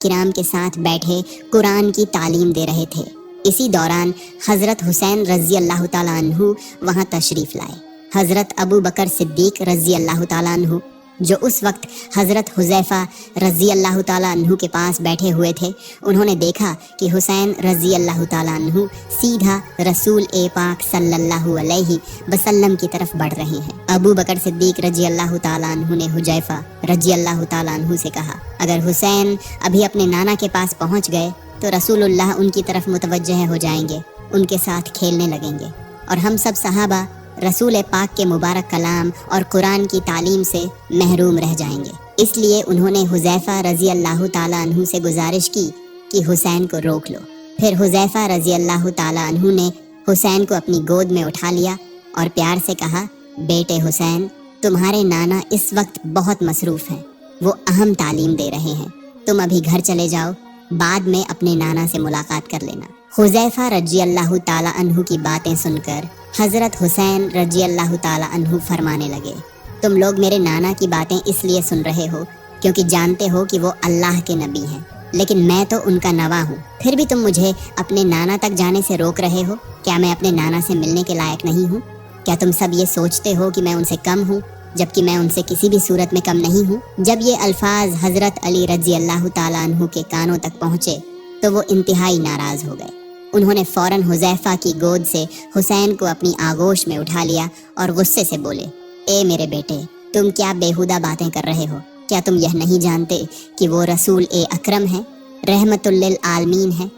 کرام کے ساتھ بیٹھے قرآن کی تعلیم دے رہے تھے۔ اسی دوران حضرت حسین رضی اللہ تعالیٰ عنہ وہاں تشریف لائے۔ حضرت ابو بکر صدیق رضی اللہ تعالیٰ عنہ، جو اس وقت حضرت حذیفہ رضی اللہ تعالیٰ عنہ کے پاس بیٹھے ہوئے تھے، انہوں نے دیکھا کہ حسین رضی اللہ تعالیٰ عنہ سیدھا رسول پاک صلی اللہ علیہ وسلم کی طرف بڑھ رہے ہیں۔ ابو بکر صدیق رضی اللہ تعالیٰ عنہ نے حذیفہ رضی اللہ تعالیٰ عنہ سے کہا، اگر حسین ابھی اپنے نانا کے پاس پہنچ گئے تو رسول اللہ ان کی طرف متوجہ ہو جائیں گے، ان کے ساتھ کھیلنے لگیں گے، اور ہم سب صحابہ رسول پاک کے مبارک کلام اور قرآن کی تعلیم سے محروم رہ جائیں گے۔ اس لیے انہوں نے حذیفہ رضی اللہ تعالیٰ عنہ سے گزارش کی کہ حسین کو روک لو۔ پھر حذیفہ رضی اللہ تعالیٰ عنہ نے حسین کو اپنی گود میں اٹھا لیا اور پیار سے کہا، بیٹے حسین، تمہارے نانا اس وقت بہت مصروف ہیں، وہ اہم تعلیم دے رہے ہیں، تم ابھی گھر چلے جاؤ، بعد میں اپنے نانا سے ملاقات کر لینا۔ حذیفہ رضی اللہ تعالیٰ عنہ کی باتیں سن کر حضرت حسین رضی اللہ تعالیٰ عنہ فرمانے لگے، تم لوگ میرے نانا کی باتیں اس لیے سن رہے ہو کیونکہ جانتے ہو کہ وہ اللہ کے نبی ہیں، لیکن میں تو ان کا نوا ہوں، پھر بھی تم مجھے اپنے نانا تک جانے سے روک رہے ہو۔ کیا میں اپنے نانا سے ملنے کے لائق نہیں ہوں؟ کیا تم سب یہ سوچتے ہو کہ میں ان سے کم ہوں، جبکہ میں ان سے کسی بھی صورت میں کم نہیں ہوں؟ جب یہ الفاظ حضرت علی رضی اللہ تعالیٰ عنہ کے کانوں تک پہنچے تو وہ انتہائی ناراض ہو گئے۔ انہوں نے فوراً حذیفہ کی گود سے حسین کو اپنی آغوش میں اٹھا لیا اور غصے سے بولے، اے میرے بیٹے، تم کیا بیہودہ باتیں کر رہے ہو؟ کیا تم یہ نہیں جانتے کہ وہ رسول اکرم ہیں، رحمت للعالمین ہیں؟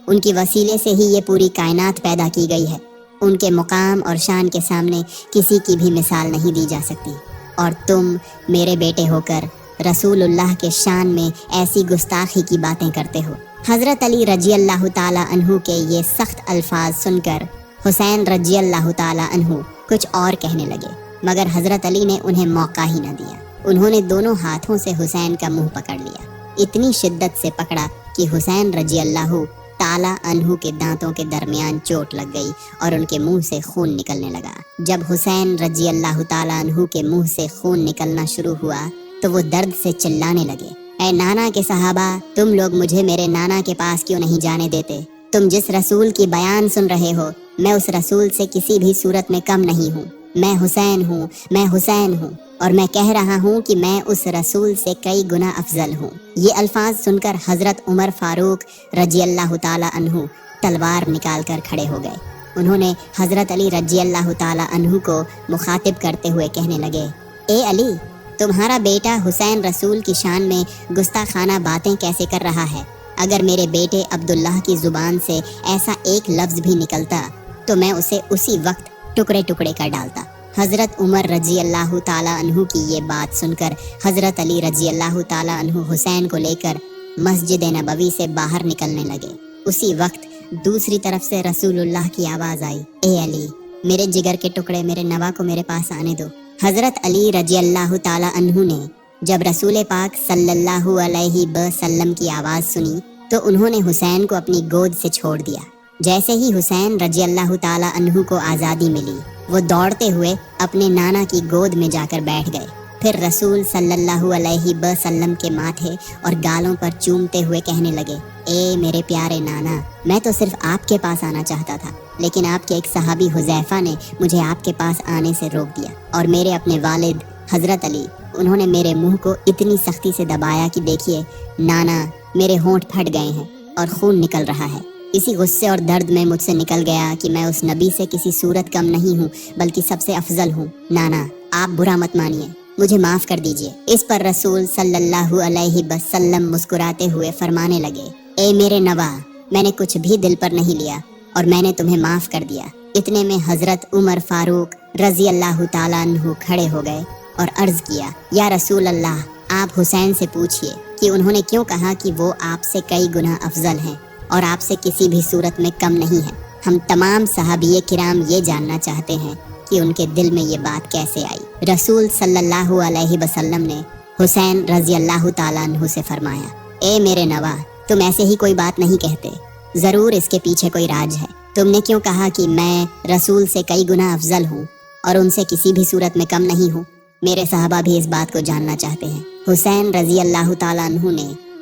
ان کی وسیلے سے ہی یہ پوری کائنات پیدا کی گئی ہے۔ ان کے مقام اور شان کے سامنے کسی کی بھی مثال نہیں دی جا سکتی، اور تم میرے بیٹے ہو کر رسول اللہ کے شان میں ایسی گستاخی کی باتیں کرتے ہو۔ حضرت علی رضی اللہ تعالیٰ عنہ کے یہ سخت الفاظ سن کر حسین رضی اللہ تعالیٰ عنہ کچھ اور کہنے لگے، مگر حضرت علی نے انہیں موقع ہی نہ دیا۔ انہوں نے دونوں ہاتھوں سے حسین کا منہ پکڑ لیا، اتنی شدت سے پکڑا کہ حسین رضی اللہ تعالیٰ عنہ کے دانتوں کے درمیان چوٹ لگ گئی اور ان کے منہ سے خون نکلنے لگا۔ جب حسین رضی اللہ تعالیٰ عنہ کے منہ سے خون نکلنا شروع ہوا تو وہ درد سے چلانے لگے، اے نانا کے صحابہ، تم لوگ مجھے میرے نانا کے پاس کیوں نہیں جانے دیتے؟ تم جس رسول کی بیان سن رہے ہو، میں اس رسول سے کسی بھی صورت میں کم نہیں ہوں۔ میں حسین ہوں، میں حسین ہوں، اور میں کہہ رہا ہوں کہ میں اس رسول سے کئی گنا افضل ہوں۔ یہ الفاظ سن کر حضرت عمر فاروق رضی اللہ تعالیٰ عنہ تلوار نکال کر کھڑے ہو گئے۔ انہوں نے حضرت علی رضی اللہ تعالیٰ عنہ کو مخاطب کرتے ہوئے کہنے لگے، اے علی، تمہارا بیٹا حسین رسول کی شان میں گستاخانہ باتیں کیسے کر رہا ہے؟ اگر میرے بیٹے عبداللہ کی زبان سے ایسا ایک لفظ بھی نکلتا تو میں اسے اسی وقت ٹکڑے ٹکڑے کر ڈالتا۔ حضرت عمر رضی اللہ تعالیٰ عنہ کی یہ بات سن کر حضرت علی رضی اللہ تعالیٰ عنہ حسین کو لے کر مسجد نبوی سے باہر نکلنے لگے۔ اسی وقت دوسری طرف سے رسول اللہ کی آواز آئی، اے علی، میرے جگر کے ٹکڑے، میرے نوا کو میرے پاس آنے دو۔ حضرت علی رضی اللہ تعالیٰ عنہ نے جب رسول پاک صلی اللہ علیہ وسلم کی آواز سنی تو انہوں نے حسین کو اپنی گود سے چھوڑ دیا۔ جیسے ہی حسین رضی اللہ تعالیٰ عنہ کو آزادی ملی، وہ دوڑتے ہوئے اپنے نانا کی گود میں جا کر بیٹھ گئے۔ پھر رسول صلی اللہ علیہ وسلم کے ماتھے اور گالوں پر چومتے ہوئے کہنے لگے، اے میرے پیارے نانا، میں تو صرف آپ کے پاس آنا چاہتا تھا، لیکن آپ کے ایک صحابی حذیفہ نے مجھے آپ کے پاس آنے سے روک دیا، اور میرے اپنے والد حضرت علی، انہوں نے میرے منہ کو اتنی سختی سے دبایا کہ دیکھیے نانا، میرے ہونٹ پھٹ گئے ہیں اور خون نکل رہا ہے۔ اسی غصے اور درد میں مجھ سے نکل گیا کہ میں اس نبی سے کسی صورت کم نہیں ہوں بلکہ سب سے افضل ہوں۔ نانا، آپ برا مت مانیے، مجھے معاف کر دیجئے۔ اس پر رسول صلی اللہ علیہ وسلم مسکراتے ہوئے فرمانے لگے، اے میرے نوا، میں نے کچھ بھی دل پر نہیں لیا اور میں نے تمہیں معاف کر دیا۔ اتنے میں حضرت عمر فاروق رضی اللہ تعالیٰ عنہ کھڑے ہو گئے اور عرض کیا، یا رسول اللہ، آپ حسین سے پوچھئے کہ انہوں نے کیوں کہا کہ وہ آپ سے کئی گنا افضل ہیں اور آپ سے کسی بھی صورت میں کم نہیں ہیں۔ ہم تمام صحابی کرام یہ جاننا چاہتے ہیں کہ ان کے دل میں یہ بات کیسے آئی۔ رسول صلی اللہ علیہ وسلم نے حسین رضی اللہ تعالیٰ عنہ سے فرمایا، اے میرے نوا، تم ایسے ہی کوئی بات نہیں کہتے، ضرور اس کے پیچھے کوئی راج ہے۔ تم نے کیوں کہا کہ میں رسول سے کئی گنا افضل ہوں اور ان سے کسی بھی صورت میں کم نہیں ہوں؟ میرے صحابہ بھی اس بات کو جاننا چاہتے ہیں۔ حسین رضی اللہ تعالیٰ عنہ نے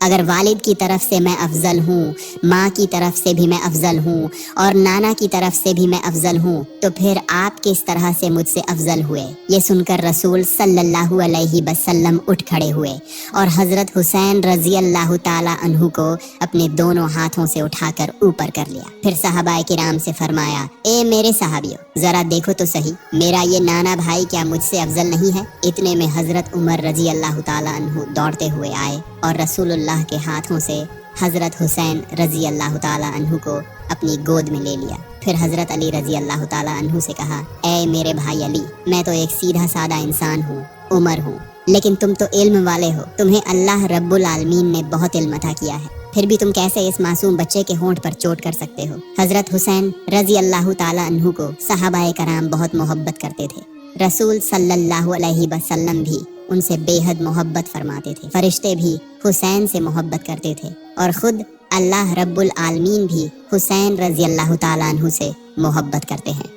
اگر والد کی طرف سے میں افضل ہوں، ماں کی طرف سے بھی میں افضل ہوں اور نانا کی طرف سے بھی میں افضل ہوں، تو پھر آپ کس طرح سے مجھ سے افضل ہوئے؟ یہ سن کر رسول صلی اللہ علیہ وسلم اٹھ کھڑے ہوئے اور حضرت حسین رضی اللہ تعالی عنہ کو اپنے دونوں ہاتھوں سے اٹھا کر اوپر کر لیا۔ پھر صحابہ کرام سے فرمایا، اے میرے صحابیوں، ذرا دیکھو تو صحیح، میرا یہ نانا بھائی کیا مجھ سے افضل نہیں ہے؟ اتنے میں حضرت عمر رضی اللہ تعالی عنہ دوڑتے ہوئے آئے اور رسول اللہ کے ہاتھوں سے حضرت حسین رضی اللہ تعالی عنہ کو اپنی گود میں لے لیا۔ پھر حضرت علی رضی اللہ تعالی عنہ سے کہا، اے میرے بھائی علی، میں تو ایک سیدھا سادہ انسان ہوں، عمر ہوں، لیکن تم تو علم والے ہو، تمہیں اللہ رب العالمین نے بہت علم عطا کیا ہے، پھر بھی تم کیسے اس معصوم بچے کے ہونٹ پر چوٹ کر سکتے ہو؟ حضرت حسین رضی اللہ تعالی عنہ کو صحابہ کرام بہت محبت کرتے تھے۔ رسول صلی اللہ علیہ وسلم بھی ان سے بے حد محبت فرماتے تھے، فرشتے بھی حسین سے محبت کرتے تھے، اور خود اللہ رب العالمین بھی حسین رضی اللہ تعالیٰ عنہ سے محبت کرتے ہیں۔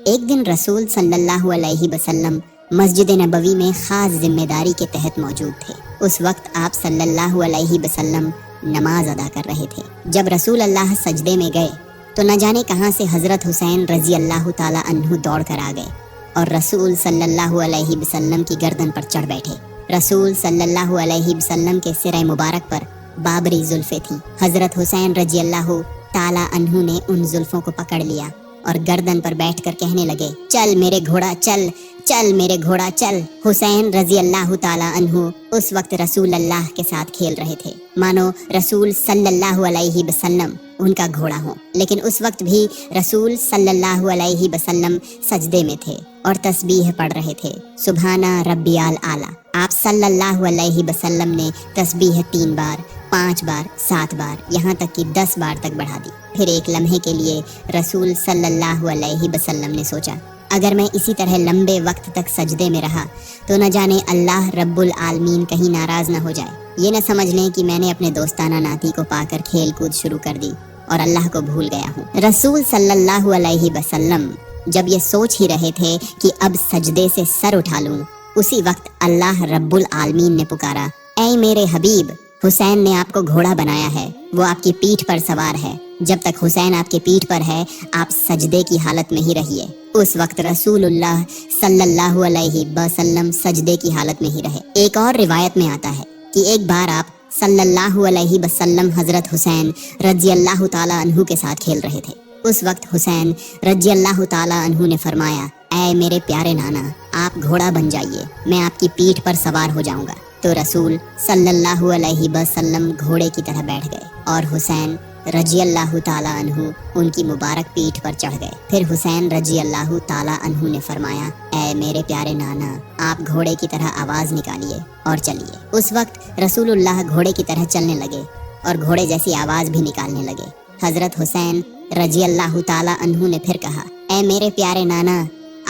ایک دن رسول صلی اللہ علیہ وسلم مسجد نبوی میں خاص ذمہ داری کے تحت موجود تھے۔ اس وقت آپ صلی اللہ علیہ وسلم نماز ادا کر رہے تھے۔ جب رسول اللہ سجدے میں گئے تو نہ جانے کہاں سے حضرت حسین رضی اللہ تعالیٰ عنہ دوڑ کر آ گئے اور رسول صلی اللہ علیہ وسلم کی گردن پر چڑھ بیٹھے۔ رسول صلی اللہ علیہ وسلم کے سر مبارک پر بابری زلفیں تھیں۔ حضرت حسین رضی اللہ تعالی عنہ نے ان زلفوں کو پکڑ لیا اور گردن پر بیٹھ کر کہنے لگے، چل میرے گھوڑا چل، چل میرے گھوڑا چل۔ حسین رضی اللہ تعالی عنہ اس وقت رسول اللہ کے ساتھ کھیل رہے تھے، مانو رسول صلی اللہ علیہ وسلم ان کا گھوڑا ہو، لیکن اس وقت بھی رسول صلی اللہ علیہ وسلم سجدے میں تھے اور تسبیح پڑھ رہے تھے، سبحانہ ربی الاعلیٰ۔ آپ صلی اللہ علیہ وسلم نے تسبیح 3 بار، 5 بار، 7 بار، یہاں تک کہ 10 بار تک بڑھا دی۔ پھر ایک لمحے کے لیے رسول صلی اللہ علیہ وسلم نے سوچا، اگر میں اسی طرح لمبے وقت تک سجدے میں رہا تو نہ جانے اللہ رب العالمین کہیں ناراض نہ ہو جائے، یہ نہ سمجھ لیں کہ میں نے اپنے دوستانہ ناتی کو پا کر کھیل کود شروع کر دی اور اللہ کو بھول گیا ہوں۔ رسول صلی اللہ علیہ وسلم جب یہ سوچ ہی رہے تھے کہ اب سجدے سے سر اٹھا لوں، اسی وقت اللہ رب العالمین نے پکارا، اے میرے حبیب، حسین نے آپ کو گھوڑا بنایا ہے، وہ آپ کی پیٹھ پر سوار ہے، جب تک حسین آپ کے پیٹھ پر ہے آپ سجدے کی حالت میں ہی رہیے۔ اس وقت رسول اللہ صلی اللہ علیہ وسلم سجدے کی حالت میں ہی رہے۔ ایک اور روایت میں آتا ہے کہ ایک بار آپ صلی اللہ علیہ وسلم حضرت حسین رضی اللہ تعالیٰ عنہ کے ساتھ کھیل رہے تھے۔ اس وقت حسین رضی اللہ تعالیٰ عنہ نے فرمایا، اے میرے پیارے نانا، آپ گھوڑا بن جائیے، میں آپ کی پیٹھ پر سوار ہو جاؤں گا۔ تو رسول صلی اللہ علیہ وسلم گھوڑے کی طرح بیٹھ گئے اور حسین رضی اللہ تعالیٰ عنہ ان کی مبارک پیٹھ پر چڑھ گئے۔ پھر حسین رضی اللہ تعالیٰ عنہ نے فرمایا، اے میرے پیارے نانا، آپ گھوڑے کی طرح آواز نکالیے اور چلیے۔ اس وقت رسول اللہ گھوڑے کی طرح چلنے لگے اور گھوڑے جیسی آواز بھی نکالنے لگے۔ حضرت حسین رضی اللہ تعالیٰ عنہ نے پھر کہا، اے میرے پیارے نانا،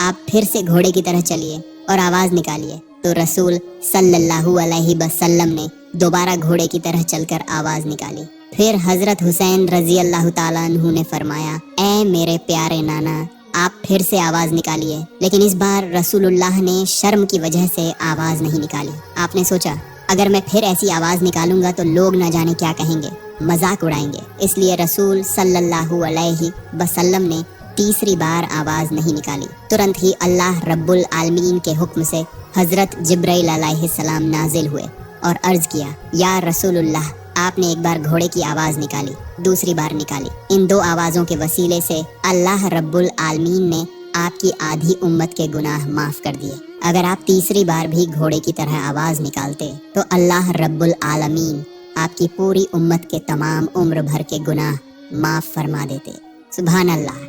آپ پھر سے گھوڑے کی طرح چلیے اور آواز نکالیے۔ تو رسول صلی اللہ علیہ وسلم نے دوبارہ گھوڑے کی طرح چل کر آواز نکالی۔ پھر حضرت حسین رضی اللہ تعالیٰ عنہ نے فرمایا، اے میرے پیارے نانا، آپ پھر سے آواز نکالیے۔ لیکن اس بار رسول اللہ نے شرم کی وجہ سے آواز نہیں نکالی۔ آپ نے سوچا، اگر میں پھر ایسی آواز نکالوں گا تو لوگ نہ جانے کیا کہیں گے، مذاق اڑائیں گے، اس لیے رسول صلی اللہ علیہ وسلم نے تیسری بار آواز نہیں نکالی۔ ترنت ہی اللہ رب العالمین کے حکم سے حضرت جبرائیل علیہ السلام نازل ہوئے اور عرض کیا، یا رسول اللہ، آپ نے ایک بار گھوڑے کی آواز نکالی، دوسری بار نکالی، ان 2 آوازوں کے وسیلے سے اللہ رب العالمین نے آپ کی آدھی امت کے گناہ معاف کر دیے۔ اگر آپ تیسری بار بھی گھوڑے کی طرح آواز نکالتے تو اللہ رب العالمین آپ کی پوری امت کے تمام عمر بھر کے گناہ معاف فرما دیتے۔ سبحان اللہ۔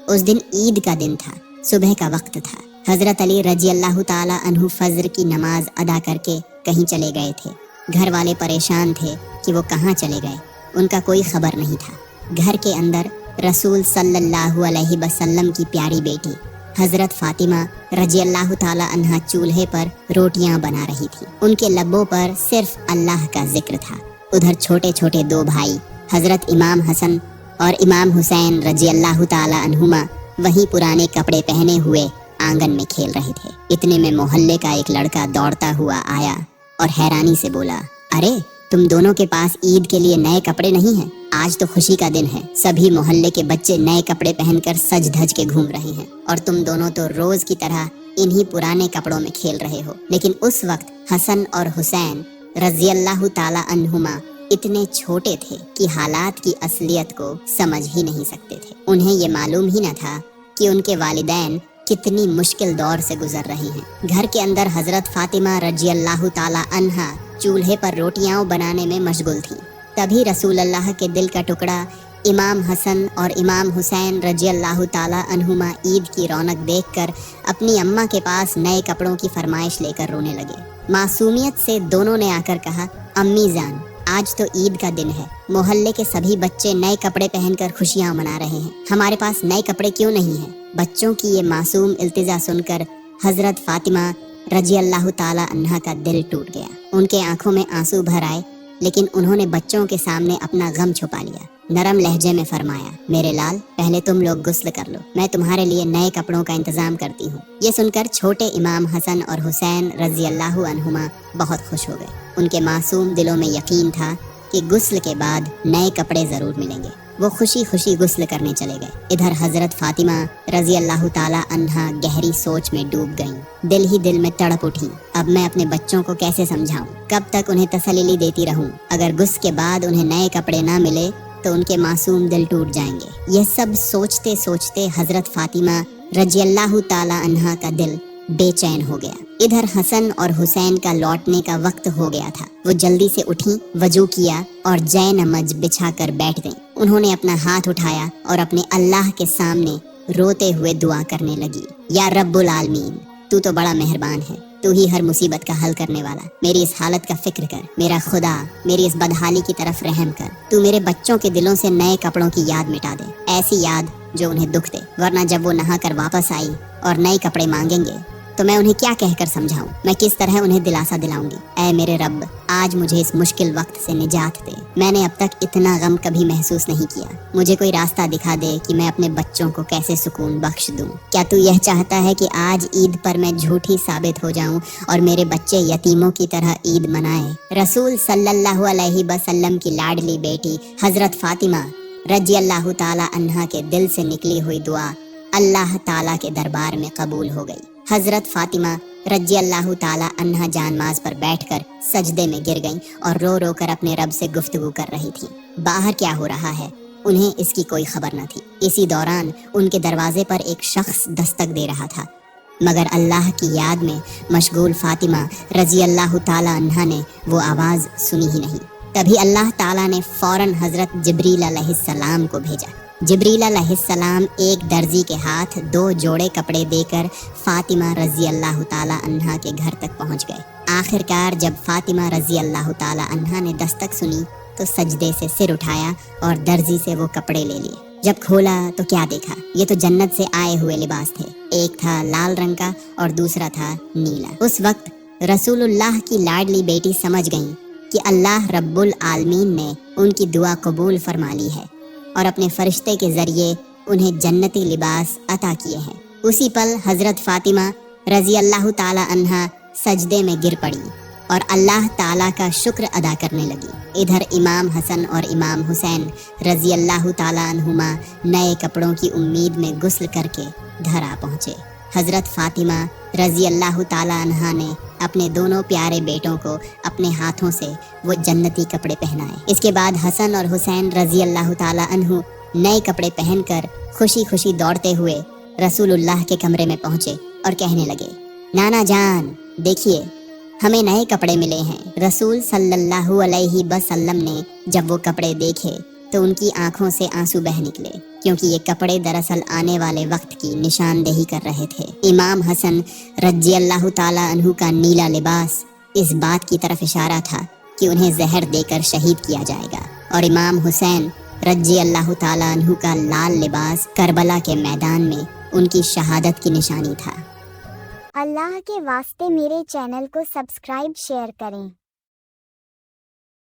اس دن عید کا دن تھا، صبح کا وقت تھا۔ حضرت علی رضی اللہ تعالی عنہ فجر کی نماز ادا کر کے کہیں چلے گئے تھے۔ گھر والے پریشان تھے کہ وہ کہاں چلے گئے، ان کا کوئی خبر نہیں تھا۔ گھر کے اندر رسول صلی اللہ علیہ وسلم کی پیاری بیٹی حضرت فاطمہ رضی اللہ تعالی عنہا چولہے پر روٹیاں بنا رہی تھی، ان کے لبوں پر صرف اللہ کا ذکر تھا۔ ادھر چھوٹے چھوٹے 2 بھائی حضرت امام حسن اور امام حسین رضی اللہ تعالی عنہما وہی پرانے کپڑے پہنے ہوئے آنگن میں کھیل رہے تھے۔ اتنے میں محلے کا ایک لڑکا دوڑتا ہوا آیا اور حیرانی سے بولا، ارے تم دونوں کے پاس عید کے لیے نئے کپڑے نہیں ہیں؟ آج تو خوشی کا دن ہے، سبھی محلے کے بچے نئے کپڑے پہن کر سج دھج کے گھوم رہے ہیں اور تم دونوں تو روز کی طرح انہی پرانے کپڑوں میں کھیل رہے ہو۔ لیکن اس وقت حسن اور حسین رضی اللہ تعالی عنہما اتنے چھوٹے تھے کہ حالات کی اصلیت کو سمجھ ہی نہیں سکتے تھے۔ انہیں یہ معلوم ہی نہ تھا کہ ان کے والدین کتنی مشکل دور سے گزر رہے ہیں۔ گھر کے اندر حضرت فاطمہ رضی اللہ تعالی عنہا چولہے پر روٹیاں بنانے میں مشغول تھیں۔ تبھی رسول اللہ کے دل کا ٹکڑا امام حسن اور امام حسین رضی اللہ تعالی عنہما عید کی رونق دیکھ کر اپنی اماں کے پاس نئے کپڑوں کی فرمائش لے کر رونے لگے۔ معصومیت سے دونوں نے آ کر کہا، امی جان، آج تو عید کا دن ہے، محلے کے سبھی بچے نئے کپڑے پہن کر خوشیاں منا رہے ہیں، ہمارے پاس نئے کپڑے کیوں نہیں ہیں؟ بچوں کی یہ معصوم التجا سن کر حضرت فاطمہ رضی اللہ تعالی عنہا کا دل ٹوٹ گیا۔ ان کے آنکھوں میں آنسو بھر آئے، لیکن انہوں نے بچوں کے سامنے اپنا غم چھپا لیا۔ نرم لہجے میں فرمایا، میرے لال، پہلے تم لوگ غسل کر لو، میں تمہارے لیے نئے کپڑوں کا انتظام کرتی ہوں۔ یہ سن کر چھوٹے امام حسن اور حسین رضی اللہ عنہما بہت خوش ہو گئے۔ ان کے معصوم دلوں میں یقین تھا کہ غسل کے بعد نئے کپڑے ضرور ملیں گے۔ وہ خوشی خوشی غسل کرنے چلے گئے۔ ادھر حضرت فاطمہ رضی اللہ تعالی عنہا گہری سوچ میں ڈوب گئیں۔ دل ہی دل میں تڑپ اٹھی، اب میں اپنے بچوں کو کیسے سمجھاؤں؟ کب تک انہیں تسلی دیتی رہوں؟ اگر غسل کے بعد انہیں نئے کپڑے نہ ملے تو ان کے معصوم دل ٹوٹ جائیں گے۔ یہ سب سوچتے سوچتے حضرت فاطمہ رضی اللہ تعالی عنہا کا دل بے چین ہو گیا۔ ادھر حسن اور حسین کا لوٹنے کا وقت ہو گیا تھا۔ وہ جلدی سے اٹھیں، وضو کیا اور جے نماز بچھا کر بیٹھ گئیں۔ انہوں نے اپنا ہاتھ اٹھایا اور اپنے اللہ کے سامنے روتے ہوئے دعا کرنے لگی، یا رب العالمین، تو تو بڑا مہربان ہے، تو ہی ہر مصیبت کا حل کرنے والا، میری اس حالت کا فکر کر، میرا خدا، میری اس بدحالی کی طرف رحم کر، تو میرے بچوں کے دلوں سے نئے کپڑوں کی یاد مٹا دے، ایسی یاد جو انہیں دکھ دے، ورنہ جب وہ نہا کر واپس آئی اور نئے کپڑے مانگیں گے تو میں انہیں کیا کہہ کر سمجھاؤں؟ میں کس طرح انہیں دلاسا دلاؤں گی؟ اے میرے رب، آج مجھے اس مشکل وقت سے نجات دے، میں نے اب تک اتنا غم کبھی محسوس نہیں کیا، مجھے کوئی راستہ دکھا دے کہ میں اپنے بچوں کو کیسے سکون بخش دوں۔ کیا تو یہ چاہتا ہے کہ آج عید پر میں جھوٹی ثابت ہو جاؤں اور میرے بچے یتیموں کی طرح عید منائیں؟ رسول صلی اللہ علیہ وسلم کی لاڈلی بیٹی حضرت فاطمہ رضی اللہ تعالی عنہا کے دل سے نکلی ہوئی دعا اللہ تعالی کے دربار میں قبول ہو گئی۔ حضرت فاطمہ رضی اللہ تعالی عنہا جانماز پر بیٹھ کر سجدے میں گر گئیں اور رو رو کر اپنے رب سے گفتگو کر رہی تھیں۔ باہر کیا ہو رہا ہے انہیں اس کی کوئی خبر نہ تھی۔ اسی دوران ان کے دروازے پر ایک شخص دستک دے رہا تھا، مگر اللہ کی یاد میں مشغول فاطمہ رضی اللہ تعالی عنہا نے وہ آواز سنی ہی نہیں۔ تبھی اللہ تعالیٰ نے فوراً حضرت جبریل علیہ السلام کو بھیجا۔ جبریل علیہ السلام ایک درزی کے ہاتھ 2 جوڑے کپڑے دے کر فاطمہ رضی اللہ تعالی عنہا کے گھر تک پہنچ گئے۔ آخرکار جب فاطمہ رضی اللہ تعالی عنہا نے دستک سنی تو سجدے سے سر اٹھایا اور درزی سے وہ کپڑے لے لیے۔ جب کھولا تو کیا دیکھا؟ یہ تو جنت سے آئے ہوئے لباس تھے، ایک تھا لال رنگ کا اور دوسرا تھا نیلا۔ اس وقت رسول اللہ کی لاڈلی بیٹی سمجھ گئیں کہ اللہ رب العالمین نے ان کی دعا قبول فرما لی ہے اور اپنے فرشتے کے ذریعے انہیں جنتی لباس عطا کیے ہیں۔ اسی پل حضرت فاطمہ رضی اللہ تعالی عنہا سجدے میں گر پڑی اور اللہ تعالیٰ کا شکر ادا کرنے لگی۔ ادھر امام حسن اور امام حسین رضی اللہ تعالی عنہما نئے کپڑوں کی امید میں غسل کر کے گھر آ پہنچے۔ حضرت فاطمہ رضی اللہ تعالی عنہا نے اپنے دونوں پیارے بیٹوں کو اپنے ہاتھوں سے وہ جنتی کپڑے پہنائے۔ اس کے بعد حسن اور حسین رضی اللہ تعالی عنہ نئے کپڑے پہن کر خوشی خوشی دوڑتے ہوئے رسول اللہ کے کمرے میں پہنچے اور کہنے لگے، نانا جان دیکھیے، ہمیں نئے کپڑے ملے ہیں۔ رسول صلی اللہ علیہ وسلم نے جب وہ کپڑے دیکھے تو ان کی آنکھوں سے آنسو بہہ نکلے، کیونکہ یہ کپڑے دراصل آنے والے وقت کی نشاندہی کر رہے تھے۔ امام حسن رضی اللہ تعالی عنہ کا نیلا لباس اس بات کی طرف اشارہ تھا کہ انہیں زہر دے کر شہید کیا جائے گا، اور امام حسین رضی اللہ تعالی عنہ کا لال لباس کربلا کے میدان میں ان کی شہادت کی نشانی تھا۔ اللہ کے واسطے میرے چینل کو سبسکرائب شیئر کریں۔